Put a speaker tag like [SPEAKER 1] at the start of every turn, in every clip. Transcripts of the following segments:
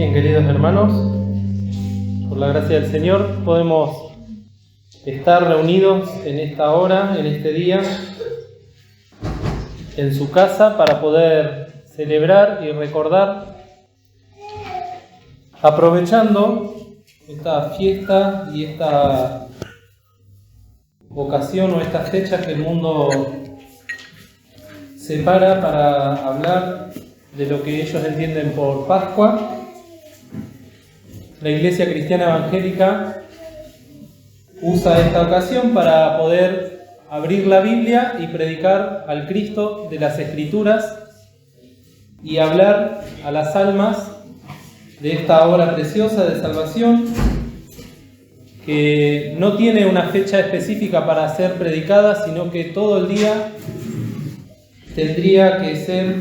[SPEAKER 1] Bien, queridos hermanos, por la gracia del Señor podemos estar reunidos en esta hora, en este día, en su casa para poder celebrar y recordar, aprovechando esta fiesta y esta ocasión o estas fechas que el mundo separa para hablar de lo que ellos entienden por Pascua. La Iglesia Cristiana Evangélica usa esta ocasión para poder abrir la Biblia y predicar al Cristo de las Escrituras y hablar a las almas de esta obra preciosa de salvación que no tiene una fecha específica para ser predicada, sino que todo el día tendría que ser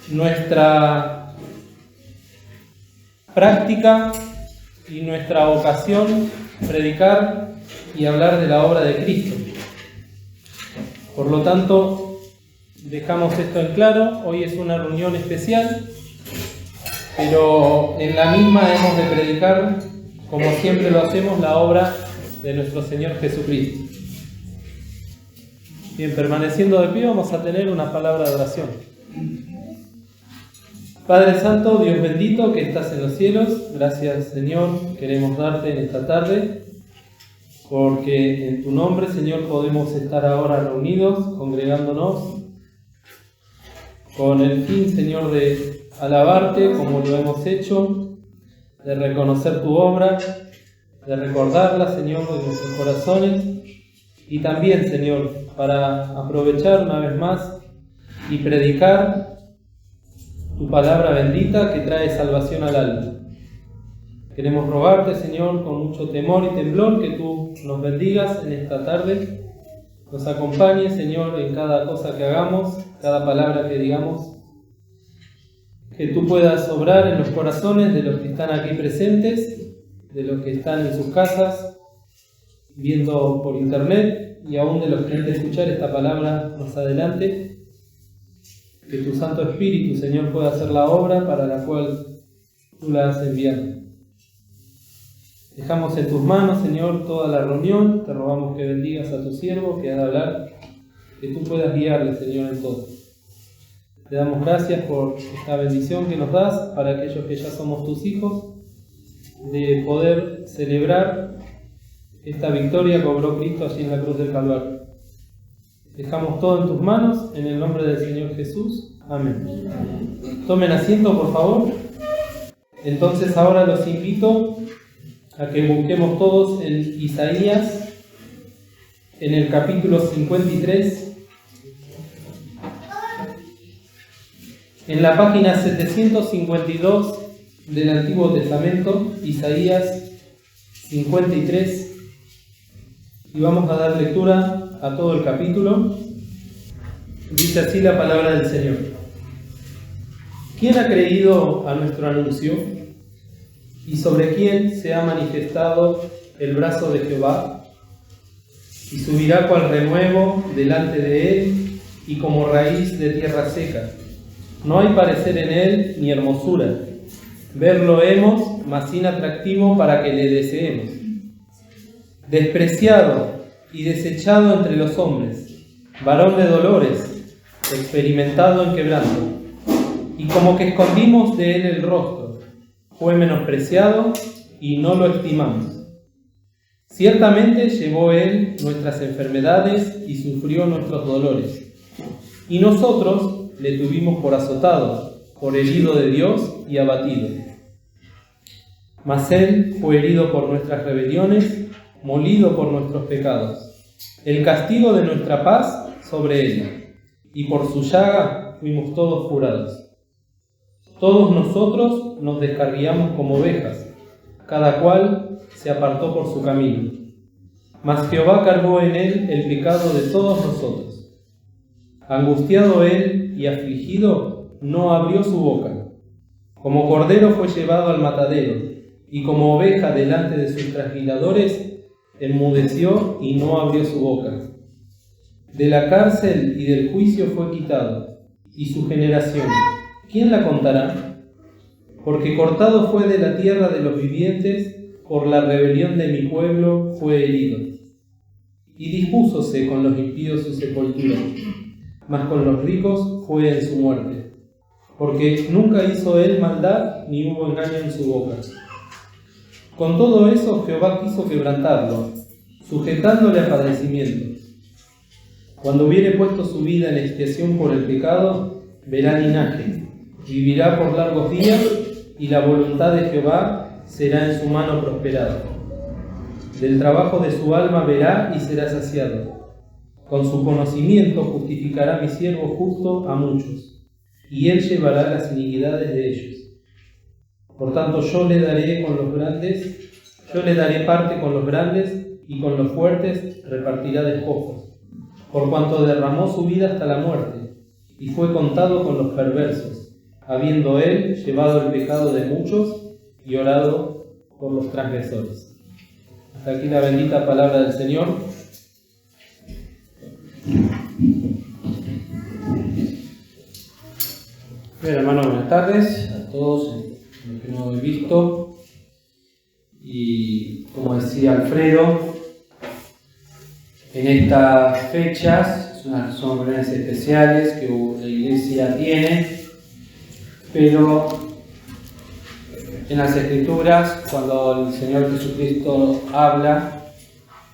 [SPEAKER 1] nuestra práctica y nuestra ocasión predicar y hablar de la obra de Cristo. Por lo tanto, dejamos esto en claro. Hoy es una reunión especial, pero en la misma hemos de predicar, como siempre lo hacemos, la obra de nuestro Señor Jesucristo. Bien, permaneciendo de pie, vamos a tener una palabra de oración. Padre Santo, Dios bendito que estás en los cielos, gracias Señor, queremos darte en esta tarde, porque en tu nombre, Señor, podemos estar ahora reunidos, congregándonos, con el fin, Señor, de alabarte como lo hemos hecho, de reconocer tu obra, de recordarla, Señor, en nuestros corazones, y también, Señor, para aprovechar una vez más y predicar tu palabra bendita que trae salvación al alma. Queremos rogarte, Señor, con mucho temor y temblor, que tú nos bendigas en esta tarde, nos acompañes, Señor, en cada cosa que hagamos, cada palabra que digamos, que tú puedas obrar en los corazones de los que están aquí presentes, de los que están en sus casas, viendo por internet, y aún de los que han de escuchar esta palabra más adelante. Que tu Santo Espíritu, Señor, pueda hacer la obra para la cual tú la has enviado. Dejamos en tus manos, Señor, toda la reunión. Te rogamos que bendigas a tu siervo que ha de hablar, que tú puedas guiarle, Señor, en todo. Te damos gracias por esta bendición que nos das para aquellos que ya somos tus hijos, de poder celebrar esta victoria que obró Cristo allí en la cruz del Calvario. Dejamos todo en tus manos, en el nombre del Señor Jesús. Amén. Tomen asiento, por favor. Entonces ahora los invito a que busquemos todos en Isaías, en el capítulo 53, en la página 752 del Antiguo Testamento, Isaías 53, y vamos a dar lectura a todo el capítulo. Dice así la palabra del Señor. ¿Quién ha creído a nuestro anuncio? ¿Y sobre quién se ha manifestado el brazo de Jehová? Y subirá cual renuevo delante de él, y como raíz de tierra seca. No hay parecer en él ni hermosura. Verlo hemos, mas sin atractivo para que le deseemos. Despreciado y desechado entre los hombres, varón de dolores, experimentado en quebranto, y como que escondimos de él el rostro, fue menospreciado y no lo estimamos. Ciertamente llevó él nuestras enfermedades y sufrió nuestros dolores, y nosotros le tuvimos por azotado, por herido de Dios y abatido. Mas él fue herido por nuestras rebeliones, molido por nuestros pecados. El castigo de nuestra paz sobre él, y por su llaga fuimos todos curados. Todos nosotros nos descarriamos como ovejas, cada cual se apartó por su camino. Mas Jehová cargó en él el pecado de todos nosotros. Angustiado él y afligido, no abrió su boca. Como cordero fue llevado al matadero, y como oveja delante de sus trasquiladores, enmudeció y no abrió su boca. De la cárcel y del juicio fue quitado, y su generación, ¿quién la contará? Porque cortado fue de la tierra de los vivientes, por la rebelión de mi pueblo fue herido. Y dispúsose con los impíos su sepultura, mas con los ricos fue en su muerte. Porque nunca hizo él maldad, ni hubo engaño en su boca. Con todo eso Jehová quiso quebrantarlo, sujetándole a padecimiento. Cuando hubiere puesto su vida en expiación por el pecado, verá linaje, vivirá por largos días, y la voluntad de Jehová será en su mano prosperada. Del trabajo de su alma verá y será saciado. Con su conocimiento justificará mi siervo justo a muchos, y él llevará las iniquidades de ellos. Por tanto, yo le daré parte con los grandes, y con los fuertes repartirá despojos, por cuanto derramó su vida hasta la muerte, y fue contado con los perversos, habiendo él llevado el pecado de muchos y orado por los transgresores. Hasta aquí la bendita palabra del Señor. Bien, hermanos, buenas tardes a todos los que no he visto. Y como decía Alfredo, en estas fechas son reuniones especiales que la Iglesia tiene, pero en las Escrituras, cuando el Señor Jesucristo habla,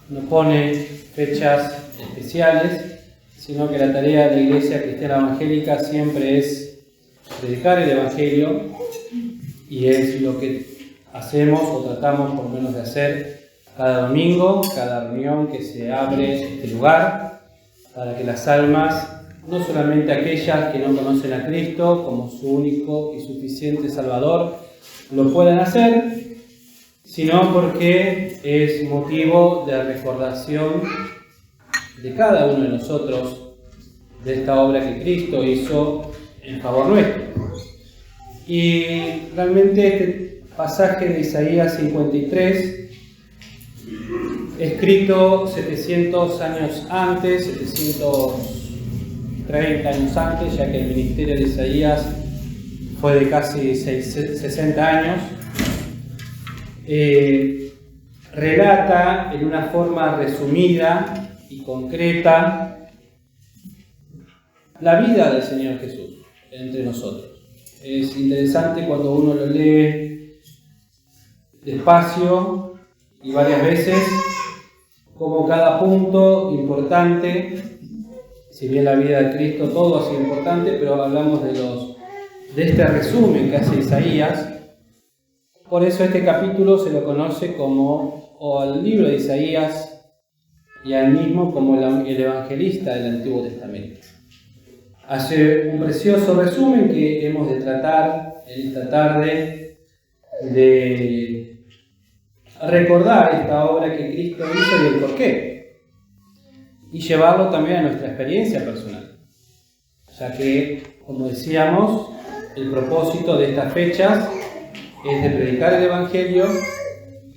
[SPEAKER 1] no pone fechas especiales, sino que la tarea de la Iglesia Cristiana Evangélica siempre es predicar el Evangelio, y es lo que hacemos o tratamos por lo menos de hacer cada domingo, cada reunión que se abre este lugar, para que las almas, no solamente aquellas que no conocen a Cristo como su único y suficiente Salvador, lo puedan hacer, sino porque es motivo de recordación de cada uno de nosotros de esta obra que Cristo hizo en favor nuestro. Y realmente este pasaje de Isaías 53, escrito 700 años antes, 730 años antes, ya que el ministerio de Isaías fue de casi 60 años, relata en una forma resumida y concreta la vida del Señor Jesús entre nosotros. Es interesante cuando uno lo lee despacio y varias veces, como cada punto importante, si bien la vida de Cristo todo ha sido importante, pero hablamos de este resumen que hace Isaías. Por eso este capítulo se lo conoce como, o al libro de Isaías, y al mismo como el evangelista del Antiguo Testamento. Hace un precioso resumen que hemos de tratar en esta tarde, de recordar esta obra que Cristo hizo y el porqué, y llevarlo también a nuestra experiencia personal, ya que, como decíamos, el propósito de estas fechas es de predicar el Evangelio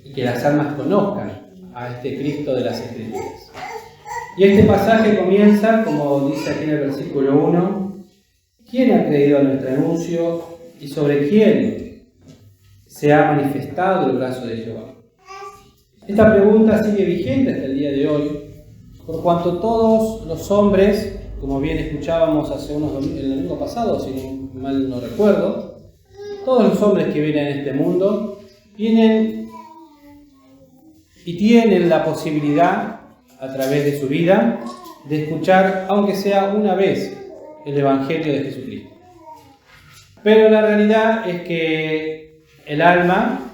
[SPEAKER 1] y que las almas conozcan a este Cristo de las Escrituras. Y este pasaje comienza, como dice aquí en el versículo 1, ¿quién ha creído a nuestro anuncio y sobre quién se ha manifestado el brazo de Jehová? Esta pregunta sigue vigente hasta el día de hoy, por cuanto todos los hombres, como bien escuchábamos el domingo pasado, si mal no recuerdo, todos los hombres que vienen en este mundo vienen y tienen la posibilidad, a través de su vida, de escuchar, aunque sea una vez, el Evangelio de Jesucristo. Pero la realidad es que el alma,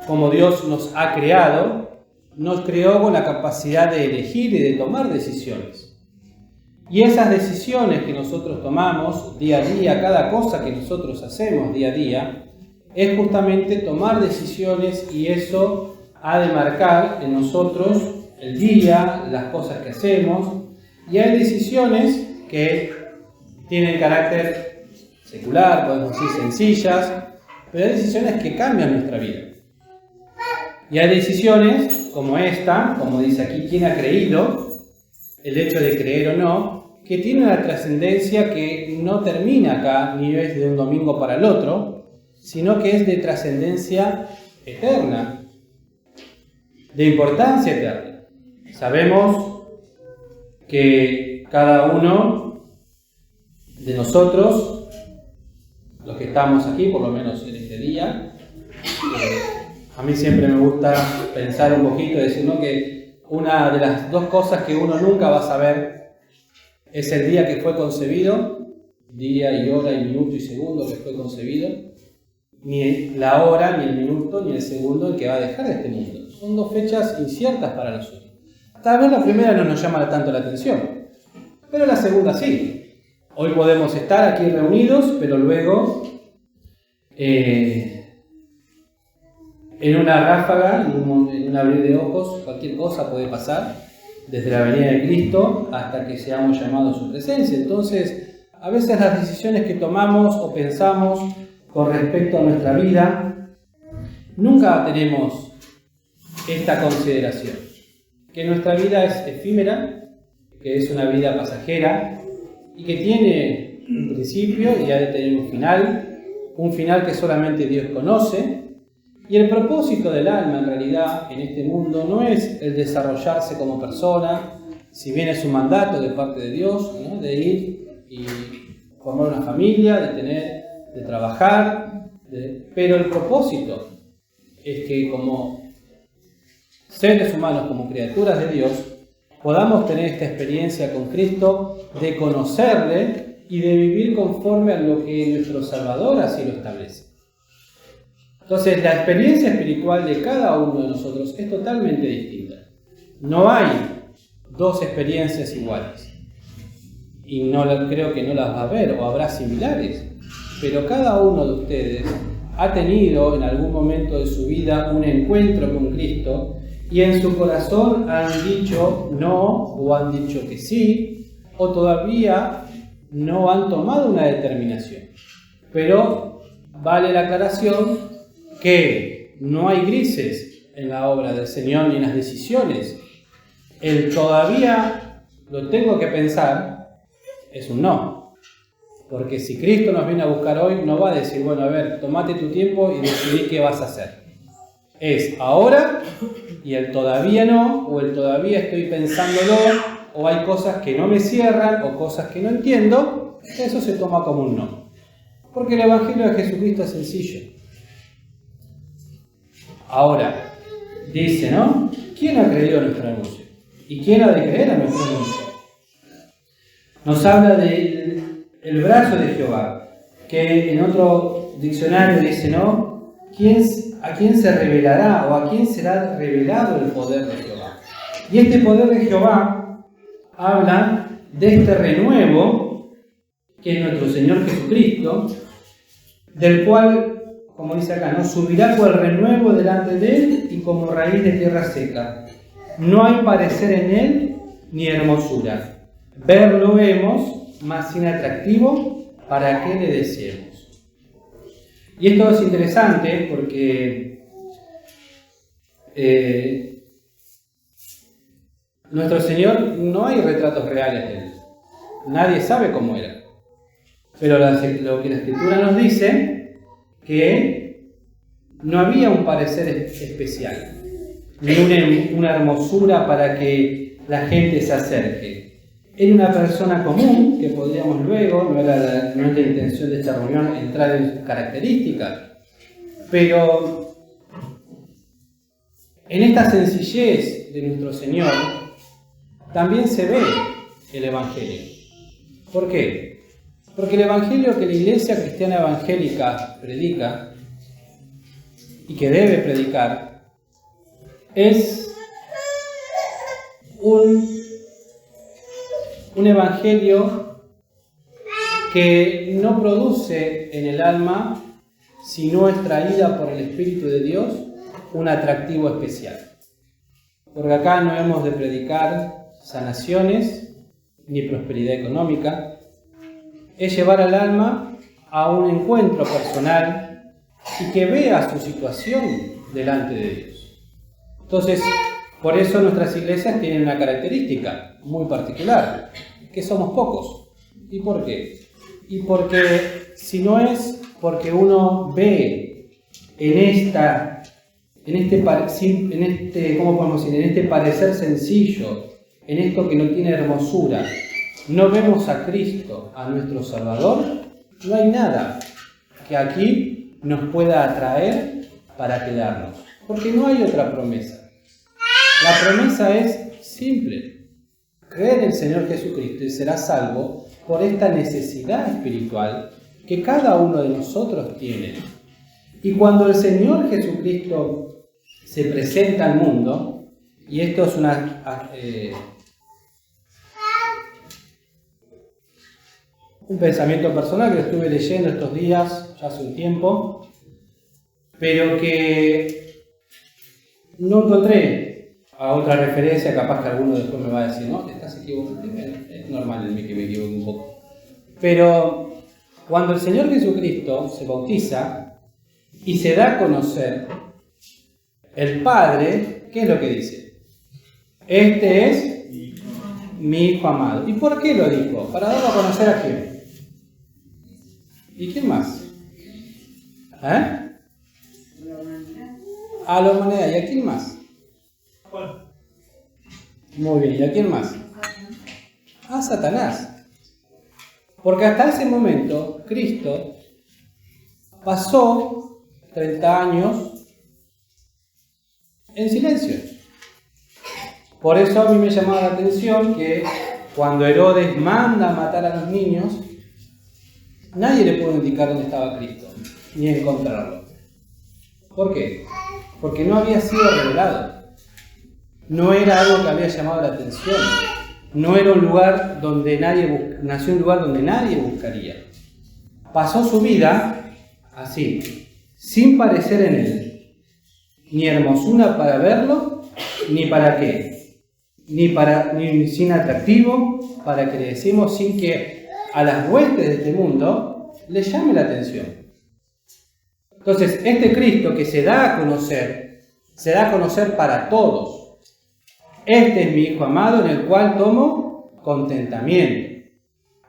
[SPEAKER 1] como Dios nos ha creado, nos creó con la capacidad de elegir y de tomar decisiones. Y esas decisiones que nosotros tomamos día a día, cada cosa que nosotros hacemos día a día, es justamente tomar decisiones, y eso ha de marcar en nosotros el día, las cosas que hacemos. Y hay decisiones que tienen carácter secular, podemos decir sencillas, pero hay decisiones que cambian nuestra vida. Y hay decisiones como esta, como dice aquí, ¿quién ha creído? El hecho de creer o no, que tiene una trascendencia que no termina acá, ni es de un domingo para el otro,
[SPEAKER 2] sino que es de trascendencia eterna, de importancia eterna. Sabemos que cada uno de nosotros, los que estamos aquí, por lo menos en este día, a mí siempre me gusta pensar un poquito y decir, ¿no?, que una de las dos cosas que uno nunca va a saber es el día que fue concebido, día y hora y minuto y segundo que fue concebido, ni la hora, ni el minuto, ni el segundo en que va a dejar este mundo. Son dos fechas inciertas para nosotros. Tal vez la primera no nos llama tanto la atención, pero la segunda sí. Hoy podemos estar aquí reunidos, pero luego en una ráfaga, en un abrir de ojos, cualquier cosa puede pasar, desde la venida de Cristo hasta que seamos llamados a su presencia. Entonces, a veces las decisiones que tomamos o pensamos con respecto a nuestra vida, nunca tenemos esta consideración, que nuestra vida es efímera, que es una vida pasajera y que tiene un principio y ha de tener un final que solamente Dios conoce. Y el propósito del alma, en realidad, en este mundo, no es el desarrollarse como persona, si bien es un mandato de parte de Dios, ¿no?, de ir y formar una familia, de trabajar, pero el propósito es que como seres humanos, como criaturas de Dios, podamos tener esta experiencia con Cristo, de conocerle y de vivir conforme a lo que nuestro Salvador así lo establece. Entonces, la experiencia espiritual de cada uno de nosotros es totalmente distinta. No hay dos experiencias iguales. Y creo que no las va a haber, o habrá similares. Pero cada uno de ustedes ha tenido en algún momento de su vida un encuentro con Cristo y en su corazón han dicho no, o han dicho que sí, o todavía no han tomado una determinación. Pero vale la aclaración que no hay grises en la obra del Señor ni en las decisiones. El todavía lo tengo que pensar es un no. Porque si Cristo nos viene a buscar hoy, no va a decir, bueno, a ver, tomate tu tiempo y decidí qué vas a hacer. Es ahora y el todavía no, o el todavía estoy pensándolo, o hay cosas que no me cierran, o cosas que no entiendo, eso se toma como un no. Porque el Evangelio de Jesucristo es sencillo. Ahora, dice, ¿no? ¿Quién ha creído a nuestro anuncio? ¿Y quién ha de creer a nuestro anuncio? Nos habla del brazo de Jehová, que en otro diccionario dice, ¿no? ¿A quién se revelará o a quién será revelado el poder de Jehová? Y este poder de Jehová habla de este renuevo, que es nuestro Señor Jesucristo, del cual, como dice acá, ¿no?, subirá cual renuevo delante de él y como raíz de tierra seca. No hay parecer en él ni hermosura. Verlo vemos, mas sin atractivo, para que le deseemos. Y esto es interesante porque nuestro Señor, no hay retratos reales de él. Nadie sabe cómo era. Pero lo que la Escritura nos dice, que no había un parecer especial, ni una hermosura para que la gente se acerque. Era una persona común, que podríamos luego, no es la intención de esta reunión entrar en sus características, pero en esta sencillez de nuestro Señor también se ve el Evangelio. ¿Por qué? Porque el Evangelio que la Iglesia Cristiana Evangélica predica y que debe predicar es un Evangelio que no produce en el alma, si no es traída por el Espíritu de Dios, un atractivo especial. Porque acá no hemos de predicar sanaciones ni prosperidad económica. Es llevar al alma a un encuentro personal y que vea su situación delante de Dios. Entonces, por eso nuestras iglesias tienen una característica muy particular, que somos pocos. ¿Y por qué? Y porque si no es porque uno ve en este parecer sencillo, en esto que no tiene hermosura, no vemos a Cristo, a nuestro Salvador, no hay nada que aquí nos pueda atraer para quedarnos, porque no hay otra promesa. La promesa es simple: cree en el Señor Jesucristo y serás salvo por esta necesidad espiritual que cada uno de nosotros tiene. Y cuando el Señor Jesucristo se presenta al mundo, y esto es un pensamiento personal que lo estuve leyendo estos días, ya hace un tiempo, pero que no encontré a otra referencia. Capaz que alguno después me va a decir, no, te estás equivocando. Es normal en mí que me equivoque un poco. Pero cuando el Señor Jesucristo se bautiza y se da a conocer, el Padre, ¿qué es lo que dice? Este es mi Hijo amado. ¿Y por qué lo dijo? Para darlo a conocer a quién. ¿Y quién más? A la humanidad. ¿Y a quién más? Muy bien. ¿Y a quién más? A Satanás. Porque hasta ese momento Cristo pasó 30 años en silencio. Por eso a mí me llamaba la atención que cuando Herodes manda a matar a los niños, nadie le pudo indicar dónde estaba Cristo, ni encontrarlo. ¿Por qué? Porque no había sido revelado. No era algo que había llamado la atención. No era un lugar donde nació un lugar donde nadie buscaría. Pasó su vida así, sin parecer en él, ni hermosura para verlo, ni para qué, ni sin atractivo, para que le decimos sin que a las huestes de este mundo les llame la atención. Entonces, este Cristo que se da a conocer para todos. Este es mi Hijo amado en el cual tomo contentamiento.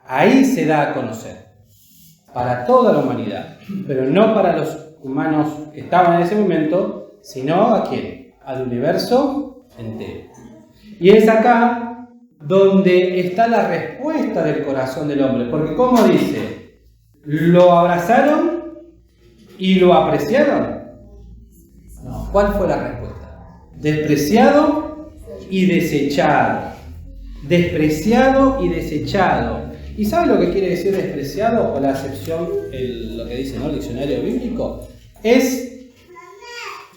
[SPEAKER 2] Ahí se da a conocer. Para toda la humanidad. Pero no para los humanos que estaban en ese momento, sino ¿a quién? Al universo entero. Y es acá donde está la respuesta del corazón del hombre. Porque ¿cómo dice? ¿Lo abrazaron y lo apreciaron? No. ¿Cuál fue la respuesta? Despreciado y desechado. Despreciado y desechado. ¿Y sabe lo que quiere decir despreciado? O la acepción, lo que dice, ¿no?, el diccionario bíblico. Es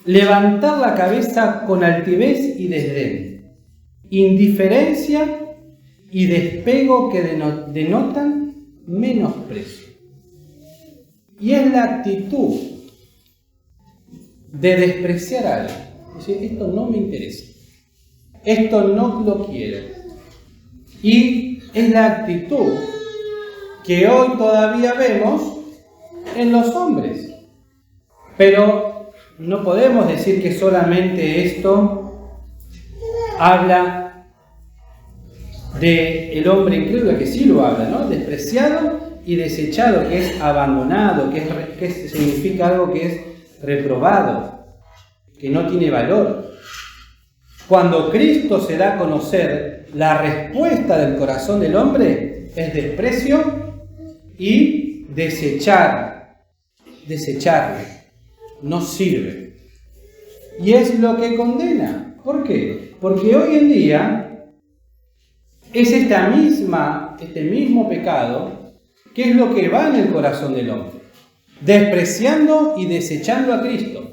[SPEAKER 2] levantar la cabeza con altivez y desdén. Indiferencia y despego que denotan menosprecio. Y es la actitud de despreciar algo. Decir, esto no me interesa. Esto no lo quiero. Y es la actitud que hoy todavía vemos en los hombres. Pero no podemos decir que solamente esto habla del hombre incrédulo, que sí lo habla, ¿no? Despreciado y desechado, que es abandonado, que significa algo que es reprobado, que no tiene valor. Cuando Cristo se da a conocer, la respuesta del corazón del hombre es desprecio y desecharle. No sirve. Y es lo que condena. ¿Por qué? Porque hoy en día es este mismo pecado que es lo que va en el corazón del hombre. Despreciando y desechando a Cristo.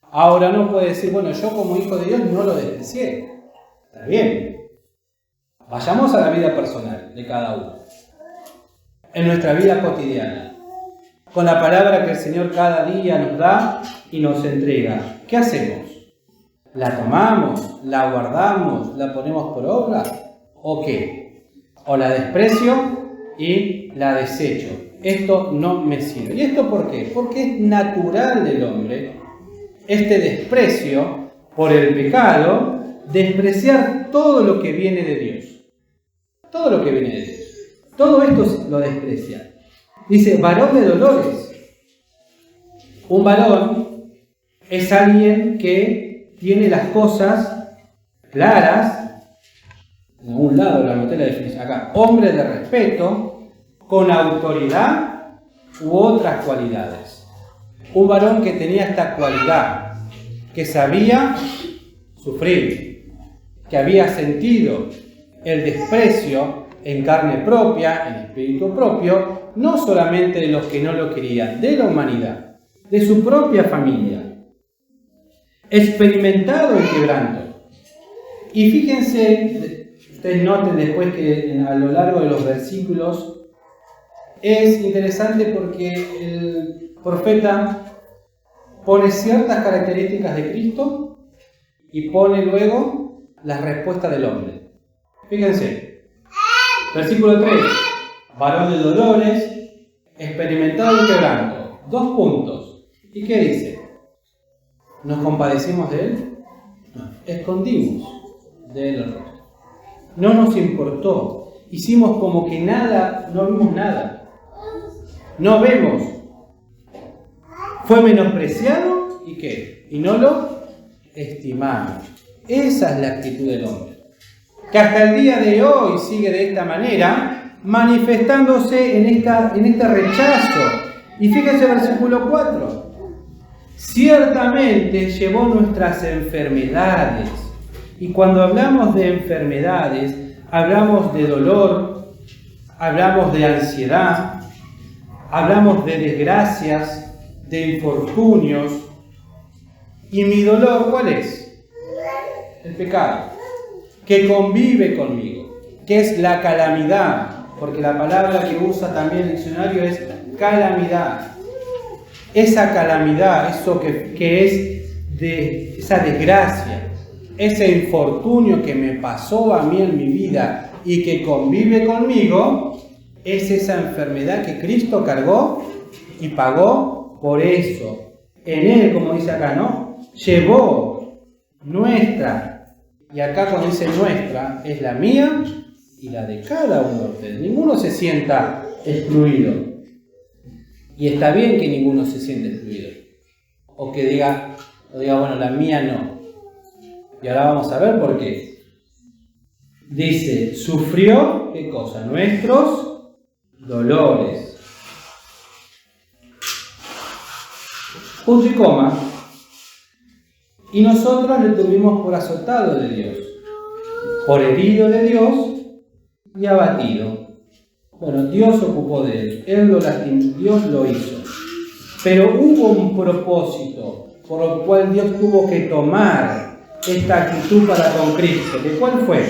[SPEAKER 2] Ahora no puede decir, bueno, yo como hijo de Dios no lo desprecié. Está bien. Vayamos a la vida personal de cada uno. En nuestra vida cotidiana. Con la palabra que el Señor cada día nos da y nos entrega. ¿Qué hacemos? ¿La tomamos? ¿La guardamos? ¿La ponemos por obra? ¿O qué? O la desprecio y la desecho. Esto no me sirve. ¿Y esto por qué? Porque es natural del hombre este desprecio por el pecado, despreciar todo lo que viene de Dios. Todo lo que viene de Dios. Todo esto lo desprecia. Dice, varón de dolores. Un varón es alguien que tiene las cosas claras. En algún lado lo anoté la definición acá. Hombre de respeto, con autoridad u otras cualidades. Un varón que tenía esta cualidad, que sabía sufrir, que había sentido el desprecio en carne propia, en espíritu propio, no solamente de los que no lo querían, de la humanidad, de su propia familia, experimentado el quebranto. Y fíjense, ustedes noten después que a lo largo de los versículos es interesante porque el profeta pone ciertas características de Cristo y pone luego las respuestas del hombre. Fíjense, versículo 3, varón de dolores, experimentado el quebranto. 2 puntos. ¿Y qué dice? ¿Nos compadecimos de él? No. Escondimos de él el rostro. No nos importó. Hicimos como que nada, no vimos nada. No vemos. Fue menospreciado y ¿qué? Y no lo estimamos. Esa es la actitud del hombre. Que hasta el día de hoy sigue de esta manera, manifestándose en este rechazo. Y fíjense el versículo 4. Ciertamente llevó nuestras enfermedades. Y cuando hablamos de enfermedades, hablamos de dolor, hablamos de ansiedad, hablamos de desgracias, de infortunios. ¿Y mi dolor cuál es? El pecado, que convive conmigo, que es la calamidad, porque la palabra que usa también el diccionario es calamidad. Esa calamidad, eso que es de esa desgracia, ese infortunio que me pasó a mí en mi vida y que convive conmigo, es esa enfermedad que Cristo cargó y pagó por eso. En Él, como dice acá, ¿no? Llevó nuestra, y acá cuando dice nuestra, es la mía y la de cada uno de ustedes. Ninguno se sienta excluido. Y está bien que ninguno se siente excluido. O que diga, bueno, la mía no. Y ahora vamos a ver por qué. Dice, sufrió, ¿qué cosa? Nuestros dolores. Punto y coma. Y nosotros le tuvimos por azotado de Dios, por herido de Dios y abatido. Bueno, Dios se ocupó de él, él lo lastimó, Dios lo hizo. Pero hubo un propósito por el cual Dios tuvo que tomar esta actitud para con Cristo. ¿De cuál fue?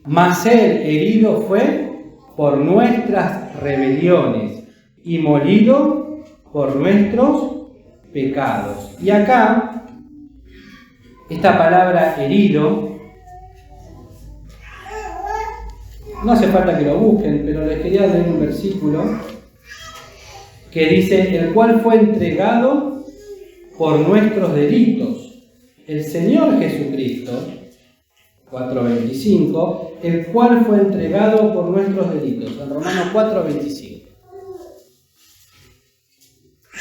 [SPEAKER 2] Mas él herido fue por nuestras rebeliones y molido por nuestros pecados. Y acá, esta palabra herido, no hace falta que lo busquen, pero les quería leer un versículo que dice, el cual fue entregado por nuestros delitos. El Señor Jesucristo, 4:25, el cual fue entregado por nuestros delitos. En Romanos 4:25.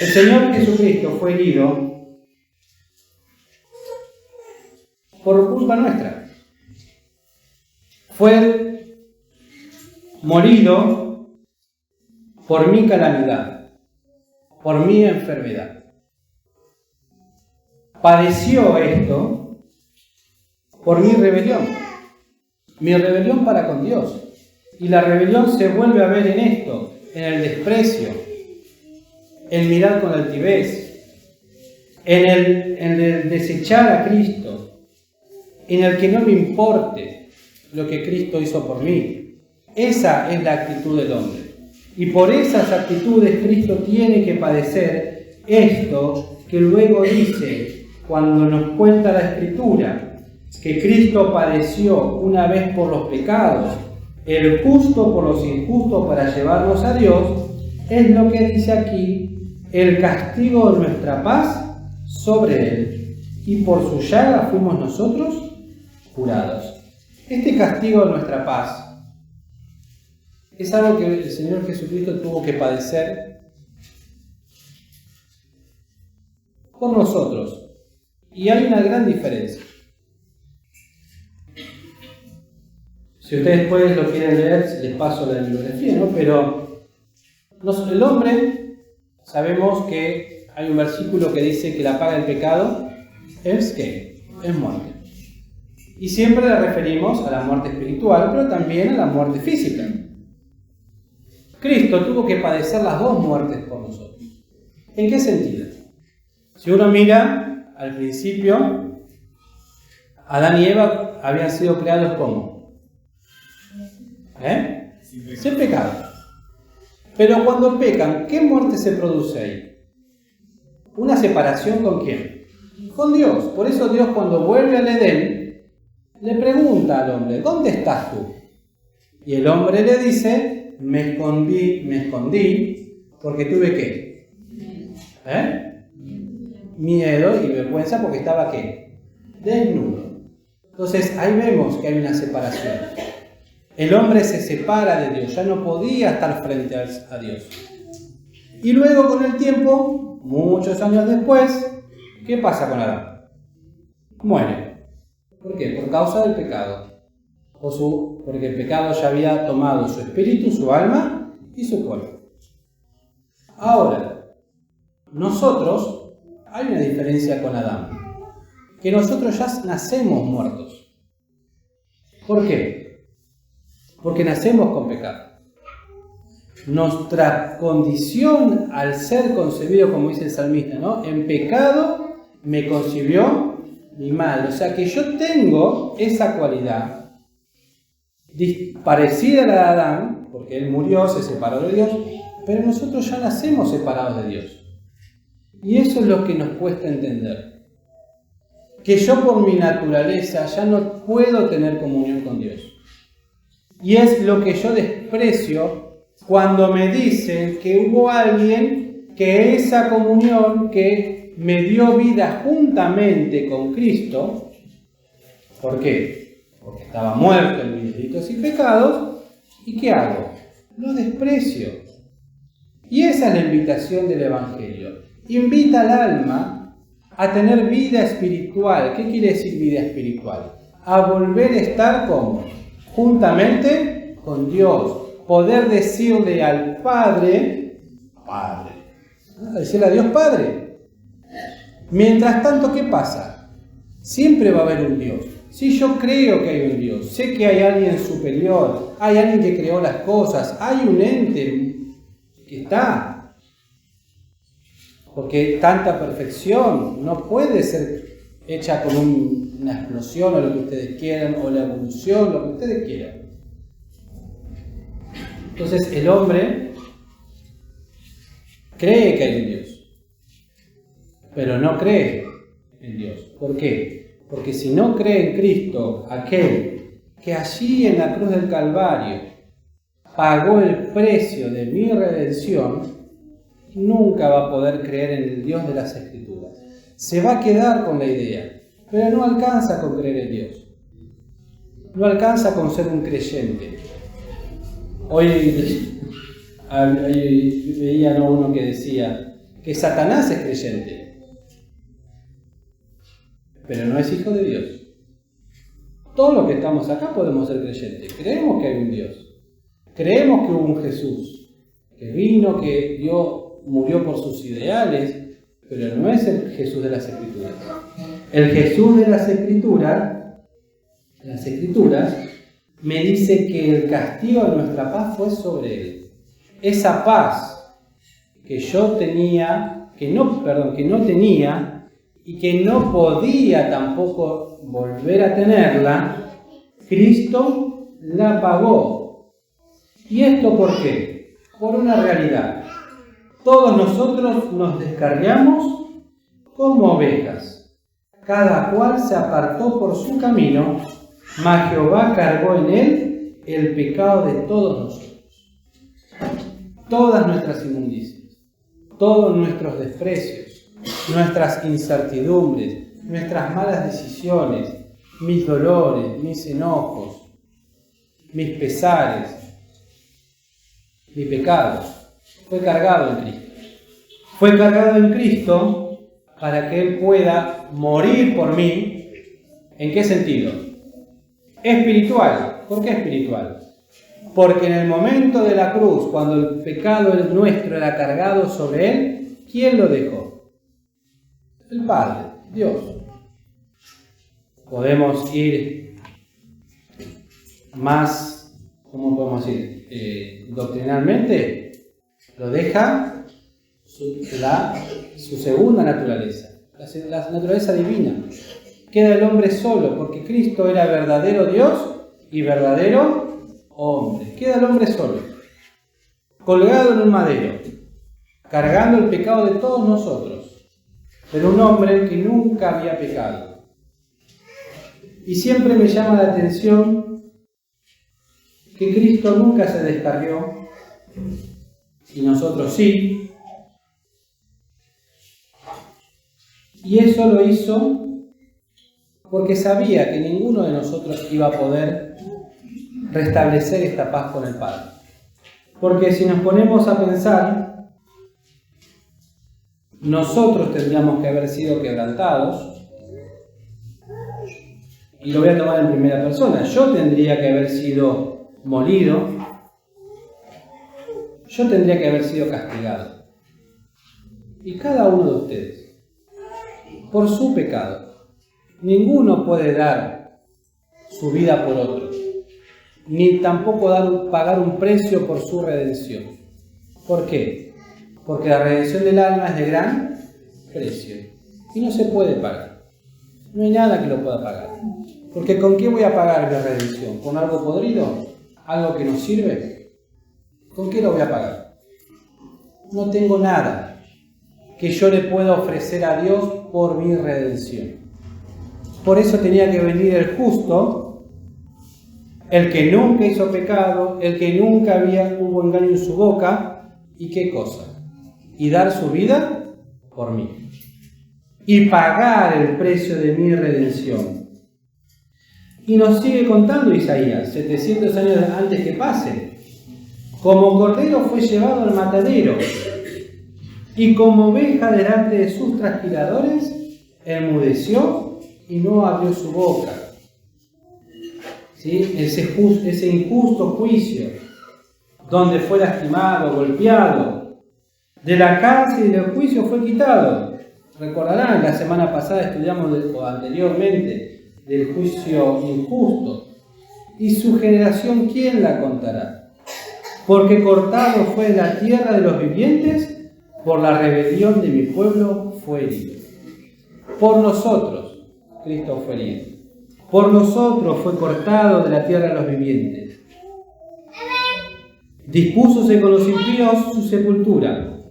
[SPEAKER 2] El Señor Jesucristo fue herido por culpa nuestra. Fue morido por mi calamidad, por mi enfermedad. Padeció esto por mi rebelión para con Dios. Y la rebelión se vuelve a ver en esto, en el desprecio, en mirar con altivez, en el desechar a Cristo, en el que no me importe lo que Cristo hizo por mí. Esa es la actitud del hombre. Y por esas actitudes Cristo tiene que padecer esto que luego dice, cuando nos cuenta la Escritura, que Cristo padeció una vez por los pecados, el justo por los injustos para llevarnos a Dios, es lo que dice aquí, el castigo de nuestra paz sobre Él, y por su llaga fuimos nosotros curados. Este castigo de nuestra paz es algo que el Señor Jesucristo tuvo que padecer por nosotros. Y hay una gran diferencia. Si ustedes después lo quieren leer, les paso la bibliografía, ¿no? Pero el hombre, sabemos que hay un versículo que dice que la paga del pecado es ¿qué? Es muerte. Y siempre le referimos a la muerte espiritual, pero también a la muerte física. Cristo tuvo que padecer las dos muertes por nosotros. ¿En qué sentido? Si uno mira al principio, Adán y Eva habían sido creados ¿cómo? Sin pecado. Pero cuando pecan, ¿qué muerte se produce ahí? Una separación ¿con quién? Con Dios. Por eso Dios, cuando vuelve al Edén, le pregunta al hombre, ¿dónde estás tú? Y el hombre le dice, me escondí, porque tuve ¿qué? Miedo y vergüenza porque estaba ¿qué? Desnudo. Entonces ahí vemos que hay una separación. El hombre se separa de Dios, ya no podía estar frente a Dios. Y luego con el tiempo, muchos años después, ¿qué pasa con Adán? Muere. ¿Por qué? Por causa del pecado. Porque el pecado ya había tomado su espíritu, su alma y su cuerpo. Ahora, nosotros, hay una diferencia con Adán. Que nosotros ya nacemos muertos. ¿Por qué? Porque nacemos con pecado. Nuestra condición al ser concebido, como dice el salmista, ¿no? En pecado me concibió mi madre. O sea que yo tengo esa cualidad parecida a la de Adán, porque él murió, se separó de Dios, pero nosotros ya nacemos separados de Dios. Y eso es lo que nos cuesta entender. Que yo por mi naturaleza ya no puedo tener comunión con Dios. Y es lo que yo desprecio cuando me dicen que hubo alguien que esa comunión que me dio vida juntamente con Cristo. ¿Por qué? Porque estaba muerto en mis delitos y pecados. ¿Y qué hago? Lo desprecio. Y esa es la invitación del Evangelio. Invita al alma a tener vida espiritual. ¿Qué quiere decir vida espiritual? A volver a estar como juntamente con Dios. Poder decirle al Padre, Padre. Decirle a Dios Padre. Mientras tanto, ¿qué pasa? Siempre va a haber un Dios. Si yo creo que hay un Dios, sé que hay alguien superior, hay alguien que creó las cosas, hay un ente que está. Porque tanta perfección no puede ser hecha con una explosión o lo que ustedes quieran, o la evolución, lo que ustedes quieran. Entonces el hombre cree que hay un Dios, pero no cree en Dios. ¿Por qué? Porque si no cree en Cristo, aquel que allí en la cruz del Calvario pagó el precio de mi redención, nunca va a poder creer en el Dios de las Escrituras. Se va a quedar con la idea, pero no alcanza con creer en Dios. No alcanza con ser un creyente. Hoy veía uno que decía que Satanás es creyente, pero no es hijo de Dios. Todos los que estamos acá podemos ser creyentes. Creemos que hay un Dios. Creemos que hubo un Jesús que vino, que murió por sus ideales, pero no es el Jesús de las Escrituras. El Jesús de las Escrituras me dice que el castigo de nuestra paz fue sobre él. Esa paz que yo tenía, que no tenía y que no podía tampoco volver a tenerla, Cristo la pagó. ¿Y esto por qué? Por una realidad. Todos nosotros nos descarriamos como ovejas. Cada cual se apartó por su camino, mas Jehová cargó en él el pecado de todos nosotros. Todas nuestras inmundicias, todos nuestros desprecios, nuestras incertidumbres, nuestras malas decisiones, mis dolores, mis enojos, mis pesares, mis pecados, fue cargado en Cristo. Fue cargado en Cristo para que Él pueda morir por mí. ¿En qué sentido? Espiritual. ¿Por qué espiritual? Porque en el momento de la cruz, cuando el pecado nuestro era cargado sobre Él, ¿quién lo dejó? El Padre, Dios. Podemos ir más, ¿cómo podemos decir? Doctrinalmente, lo deja su segunda naturaleza, la naturaleza divina. Queda el hombre solo, porque Cristo era verdadero Dios y verdadero hombre. Queda el hombre solo, colgado en un madero, cargando el pecado de todos nosotros, pero un hombre que nunca había pecado. Y siempre me llama la atención que Cristo nunca se descarrió, y nosotros sí. Y eso lo hizo porque sabía que ninguno de nosotros iba a poder restablecer esta paz con el Padre. Porque si nos ponemos a pensar, nosotros tendríamos que haber sido quebrantados, y lo voy a tomar en primera persona. Yo tendría que haber sido molido, yo tendría que haber sido castigado. Y cada uno de ustedes, por su pecado. Ninguno puede dar su vida por otro, ni tampoco pagar un precio por su redención. ¿Por qué? Porque la redención del alma es de gran precio y no se puede pagar. No hay nada que lo pueda pagar. Porque ¿con qué voy a pagar la redención? ¿Con algo podrido? ¿Algo que no sirve? ¿Con qué lo voy a pagar? No tengo nada que yo le pueda ofrecer a Dios por mi redención. Por eso tenía que venir el justo, el que nunca hizo pecado, el que nunca hubo engaño en su boca, ¿y qué cosa? Y dar su vida por mí. Y pagar el precio de mi redención. Y nos sigue contando Isaías, 700 años antes que pase. Como cordero fue llevado al matadero, y como oveja delante de sus trasquiladores, enmudeció y no abrió su boca. ¿Sí? Ese injusto juicio, donde fue lastimado, golpeado, de la cárcel y del juicio fue quitado. Recordarán, la semana pasada estudiamos o anteriormente del juicio injusto. ¿Y su generación quién la contará? Porque cortado fue de la tierra de los vivientes, por la rebelión de mi pueblo fue herido. Por nosotros, Cristo fue herido. Por nosotros fue cortado de la tierra de los vivientes. Dispúsose con los impíos su sepultura,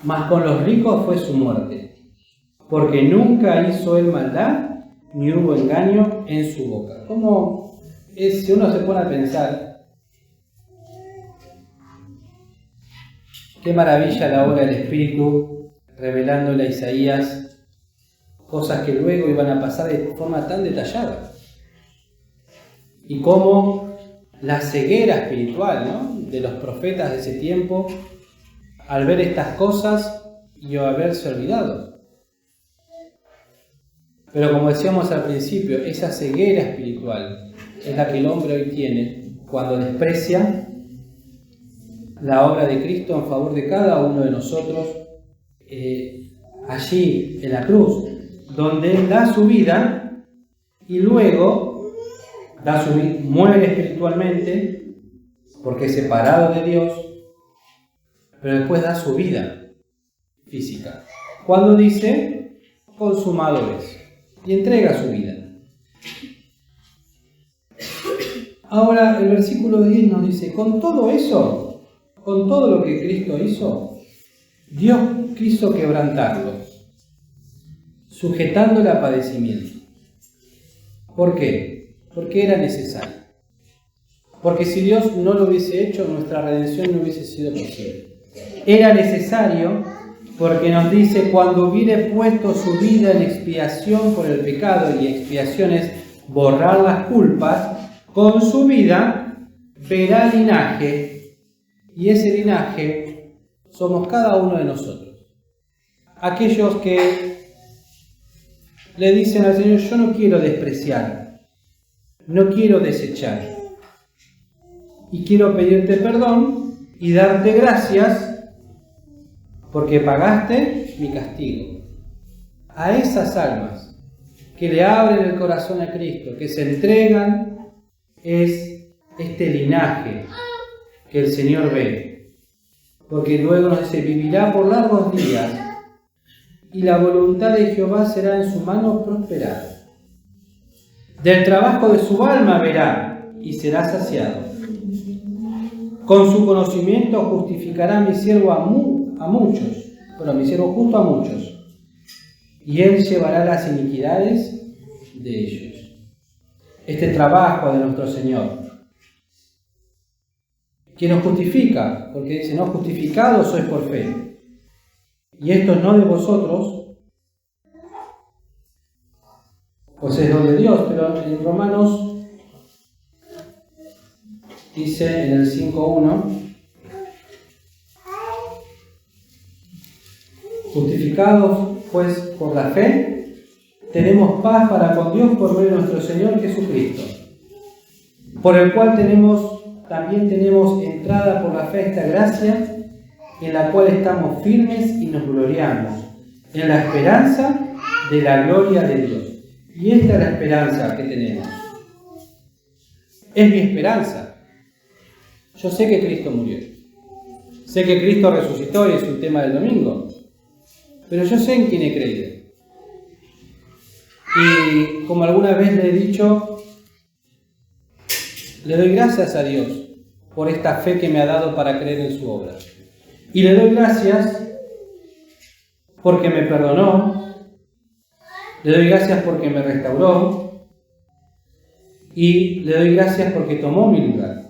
[SPEAKER 2] mas con los ricos fue su muerte. Porque nunca hizo él maldad, ni hubo engaño en su boca. ¿Cómo es, si uno se pone a pensar? Qué maravilla la obra del Espíritu, revelándole a Isaías cosas que luego iban a pasar de forma tan detallada. Y cómo la ceguera espiritual, ¿no?, de los profetas de ese tiempo, al ver estas cosas y haberse olvidado. Pero como decíamos al principio, esa ceguera espiritual es la que el hombre hoy tiene cuando desprecia la obra de Cristo en favor de cada uno de nosotros, allí en la cruz, donde Él da su vida y luego muere espiritualmente porque es separado de Dios, pero después da su vida física. Cuando dice, consumado es, y entrega su vida. Ahora el versículo 10 nos dice, con todo eso, con todo lo que Cristo hizo, Dios quiso quebrantarlo, sujetándole a padecimiento. ¿Por qué? Porque era necesario. Porque si Dios no lo hubiese hecho, nuestra redención no hubiese sido posible. Era necesario porque nos dice, cuando hubiere puesto su vida en expiación por el pecado, y expiación es borrar las culpas, con su vida verá linaje, y ese linaje somos cada uno de nosotros. aquellos que le dicen al Señor: yo no quiero despreciar, no quiero desechar, y quiero pedirte perdón y darte gracias porque pagaste mi castigo. A esas almas que le abren el corazón a Cristo, que se entregan, es este linaje que el Señor ve. Porque luego nos dice: vivirá por largos días y la voluntad de Jehová será en su mano prosperada. Del trabajo de su alma verá y será saciado. Con su conocimiento justificará mi siervo a muchos, pero mi siervo justo a muchos, y él llevará las iniquidades de ellos. Este trabajo de nuestro Señor, que nos justifica, porque dice: no justificados sois por fe, y esto no de vosotros, pues es don de Dios. Pero en Romanos dice en el 5:1: justificados pues por la fe, tenemos paz para con Dios por medio de nuestro Señor Jesucristo, por el cual también tenemos entrada por la fe a esta gracia, en la cual estamos firmes y nos gloriamos, en la esperanza de la gloria de Dios. Y esta es la esperanza que tenemos. Es mi esperanza. Yo sé que Cristo murió. Sé que Cristo resucitó y es un tema del domingo. Pero yo sé en quién he creído. Y como alguna vez le he dicho, le doy gracias a Dios por esta fe que me ha dado para creer en su obra. Y le doy gracias porque me perdonó. Le doy gracias porque me restauró. Y le doy gracias porque tomó mi lugar.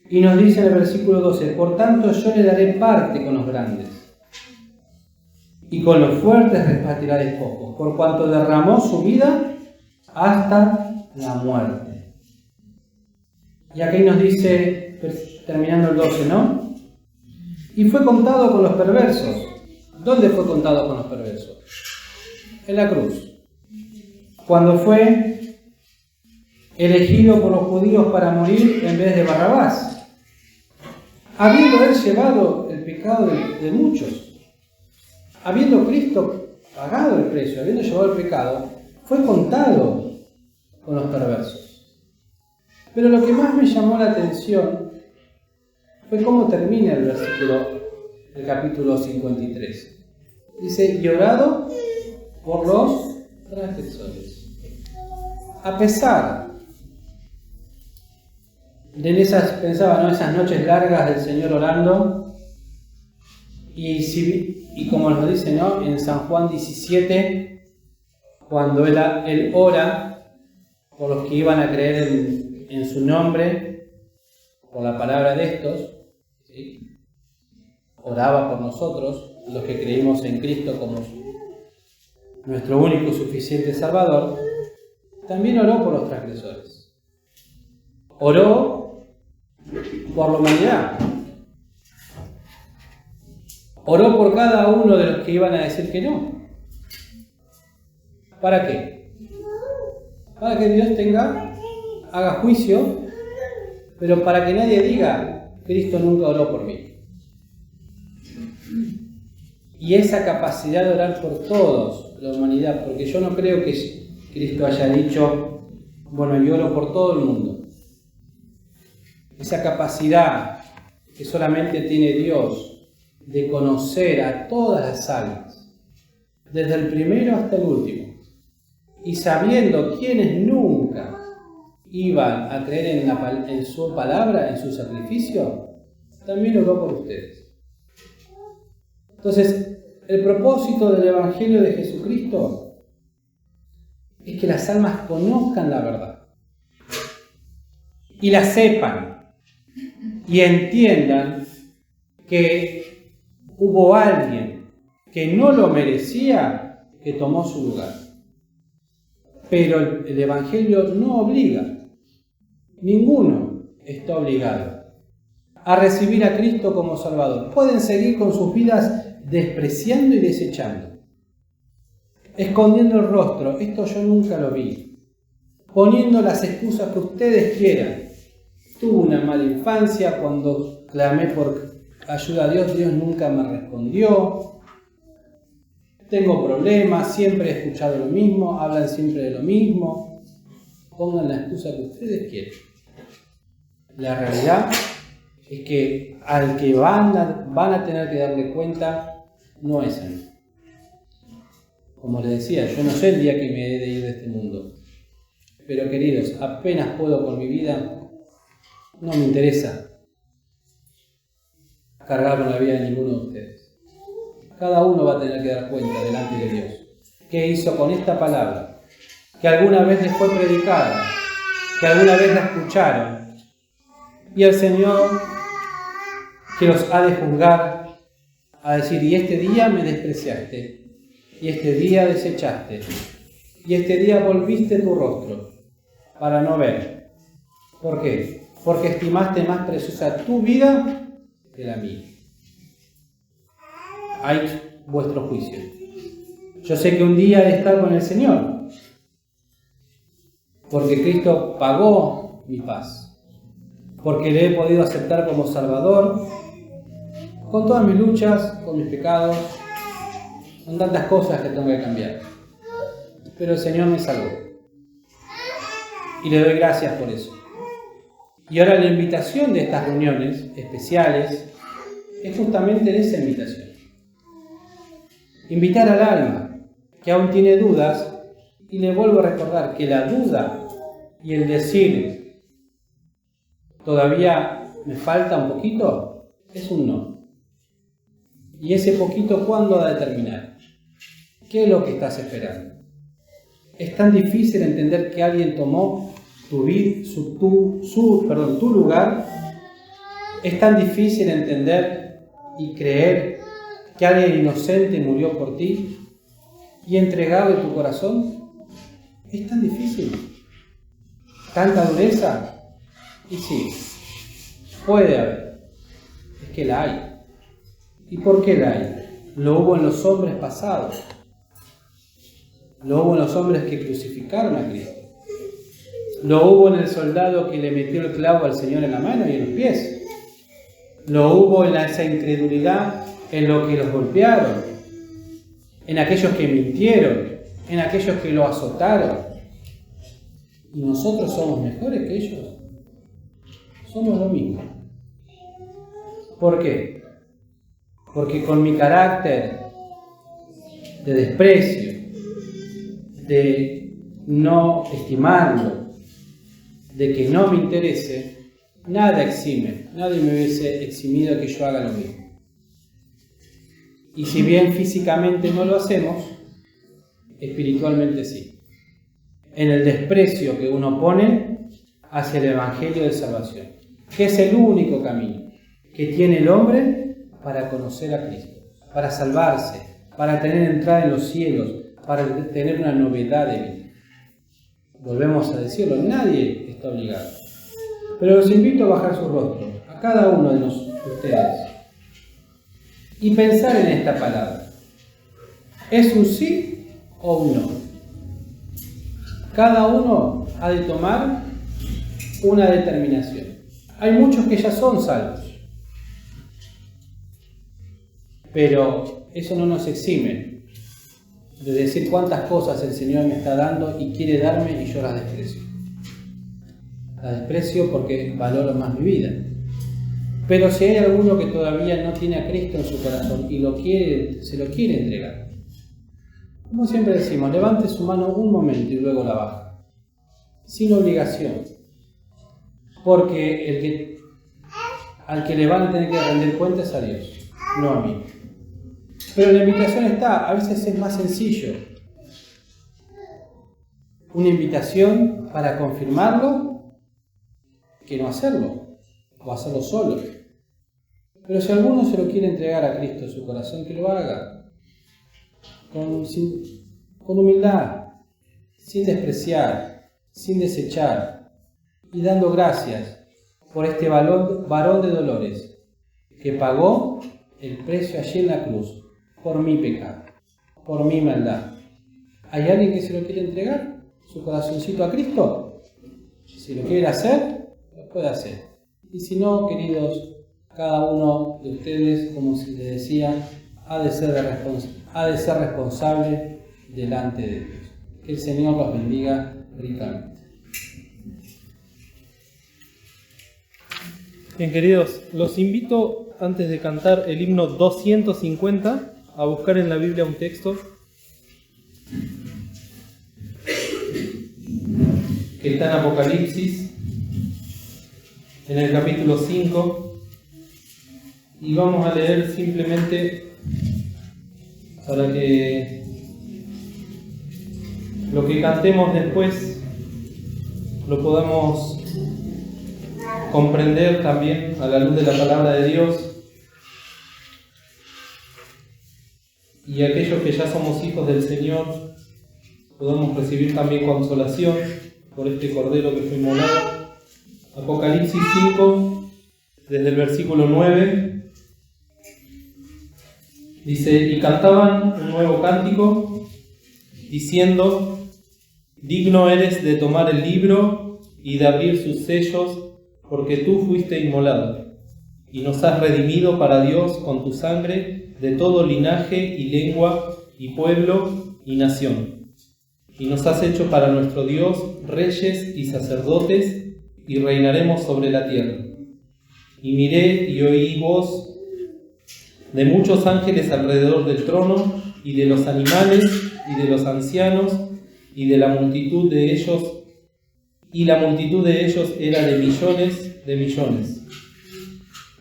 [SPEAKER 2] Y nos dice en el versículo 12: por tanto yo le daré parte con los grandes, y con los fuertes repartirá despojos, por cuanto derramó su vida hasta la muerte. Y aquí nos dice, terminando el 12, ¿no? Y fue contado con los perversos. ¿Dónde fue contado con los perversos? En la cruz. Cuando fue elegido por los judíos para morir en vez de Barrabás, habiendo él llevado el pecado de muchos, habiendo Cristo pagado el precio, habiendo llevado el pecado, fue contado con los perversos. Pero lo que más me llamó la atención fue cómo termina el versículo del capítulo 53. Dice: y orado por los transgresores. A pesar de esas noches largas del Señor orando, y como nos dice, ¿no?, en San Juan 17, cuando él ora por los que iban a creer en su nombre, por la palabra de estos, ¿sí?, oraba por nosotros, los que creímos en Cristo como nuestro único y suficiente Salvador. También oró por los transgresores. Oró por la humanidad. Oró por cada uno de los que iban a decir que no. ¿Para qué? Para que Dios haga juicio, pero para que nadie diga: Cristo nunca oró por mí. Y esa capacidad de orar por todos, la humanidad, porque yo no creo que Cristo haya dicho: bueno, yo oro por todo el mundo. Esa capacidad que solamente tiene Dios de conocer a todas las almas, desde el primero hasta el último, y sabiendo quiénes nunca iban a creer en su palabra, en su sacrificio, también oró por ustedes. Entonces, el propósito del Evangelio de Jesucristo es que las almas conozcan la verdad y la sepan y entiendan que hubo alguien que no lo merecía, que tomó su lugar. Pero el Evangelio no obliga. Ninguno está obligado a recibir a Cristo como Salvador. Pueden seguir con sus vidas despreciando y desechando, escondiendo el rostro, esto yo nunca lo vi, poniendo las excusas que ustedes quieran. Tuve una mala infancia, cuando clamé por ayuda a Dios, Dios nunca me respondió. Tengo problemas, siempre he escuchado lo mismo, hablan siempre de lo mismo. Pongan la excusa que ustedes quieran. La realidad es que al que van a tener que darle cuenta no es a mí. Como les decía, yo no sé el día que me he de ir de este mundo. Pero queridos, apenas puedo con mi vida, no me interesa cargar con la vida de ninguno de ustedes. Cada uno va a tener que dar cuenta delante de Dios. ¿Qué hizo con esta palabra? Que alguna vez les fue predicada, que alguna vez la escucharon. Y el Señor, que los ha de juzgar, a decir, y este día me despreciaste, y este día desechaste, y este día volviste tu rostro para no ver. ¿Por qué? Porque estimaste más preciosa tu vida que la mía. Hay vuestro juicio. Yo sé que un día he de estar con el Señor, porque Cristo pagó mi paz, porque le he podido aceptar como Salvador, con todas mis luchas, con mis pecados, con tantas cosas que tengo que cambiar. Pero el Señor me salvó. Y le doy gracias por eso. Y ahora la invitación de estas reuniones especiales es justamente en esa invitación. Invitar al alma que aún tiene dudas, y le vuelvo a recordar que la duda y el decir todavía me falta un poquito, es un no. Y ese poquito, ¿cuándo ha de terminar? ¿Qué es lo que estás esperando? Es tan difícil entender que alguien tomó tu lugar. Es tan difícil entender y creer que alguien inocente murió por ti y entregarle tu corazón. Es tan difícil. ¿Tanta dureza? Y sí, puede haber. Es que la hay. ¿Y por qué la hay? Lo hubo en los hombres pasados. Lo hubo en los hombres que crucificaron a Cristo. Lo hubo en el soldado que le metió el clavo al Señor en la mano y en los pies. Lo hubo en esa incredulidad en lo que los golpearon, en aquellos que mintieron, en aquellos que lo azotaron. ¿Y nosotros somos mejores que ellos? Somos lo mismo. ¿Por qué? Porque con mi carácter de desprecio, de no estimarlo, de que no me interese, nada exime, nadie me hubiese eximido que yo haga lo mismo. Y si bien físicamente no lo hacemos, espiritualmente sí. En el desprecio que uno pone hacia el Evangelio de salvación, que es el único camino que tiene el hombre para conocer a Cristo, para salvarse, para tener entrada en los cielos, para tener una novedad de vida. Volvemos a decirlo, nadie está obligado. Pero los invito a bajar su rostro, a cada uno de ustedes, y pensar en esta palabra. ¿Es un sí o un no? Cada uno ha de tomar una determinación. Hay muchos que ya son salvos, pero eso no nos exime de decir cuántas cosas el Señor me está dando y quiere darme y yo las desprecio. Las desprecio porque valoro más mi vida. Pero si hay alguno que todavía no tiene a Cristo en su corazón y se lo quiere entregar, como siempre decimos, levante su mano un momento y luego la baja, sin obligación, porque al que le van a tener que rendir cuentas es a Dios, no a mí. Pero la invitación está, a veces es más sencillo. Una invitación para confirmarlo que no hacerlo, o hacerlo solo. Pero si alguno se lo quiere entregar a Cristo en su corazón, que lo haga con humildad, sin despreciar, sin desechar, y dando gracias por este varón de dolores que pagó el precio allí en la cruz por mi pecado, por mi maldad. ¿Hay alguien que se lo quiere entregar, su corazoncito a Cristo? Si lo quiere hacer, lo puede hacer. Y si no, queridos, cada uno de ustedes, como se les decía, ha de ser responsable delante de Dios. Que el Señor los bendiga ricamente.
[SPEAKER 1] Bien, queridos, los invito, antes de cantar el himno 250, a buscar en la Biblia un texto que está en Apocalipsis, en el capítulo 5, y vamos a leer simplemente para que lo que cantemos después lo podamos comprender también a la luz de la palabra de Dios, y aquellos que ya somos hijos del Señor podamos recibir también consolación por este Cordero que fue inmolado. Apocalipsis 5, desde el versículo 9, dice: y cantaban un nuevo cántico, diciendo: digno eres de tomar el libro y de abrir sus sellos, porque tú fuiste inmolado, y nos has redimido para Dios con tu sangre de todo linaje y lengua y pueblo y nación. Y nos has hecho para nuestro Dios reyes y sacerdotes, y reinaremos sobre la tierra. Y miré y oí voz de muchos ángeles alrededor del trono, y de los animales, y de los ancianos, y de la multitud de ellos, y la multitud de ellos era de millones,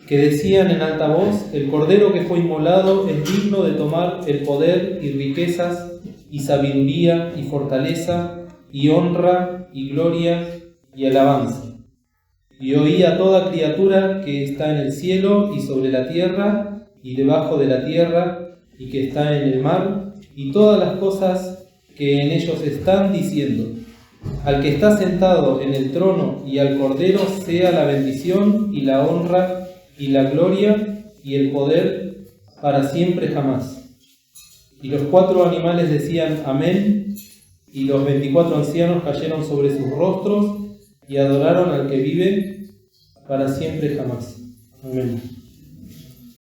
[SPEAKER 1] que decían en alta voz: el Cordero que fue inmolado es digno de tomar el poder y riquezas, y sabiduría, y fortaleza, y honra, y gloria, y alabanza. Y oí a toda criatura que está en el cielo, y sobre la tierra, y debajo de la tierra, y que está en el mar, y todas las cosas que en ellos están, diciendo: al que está sentado en el trono y al Cordero sea la bendición y la honra y la gloria y el poder para siempre jamás. Y los 4 animales decían: amén, y los 24 ancianos cayeron sobre sus rostros y adoraron al que vive para siempre jamás. Amén.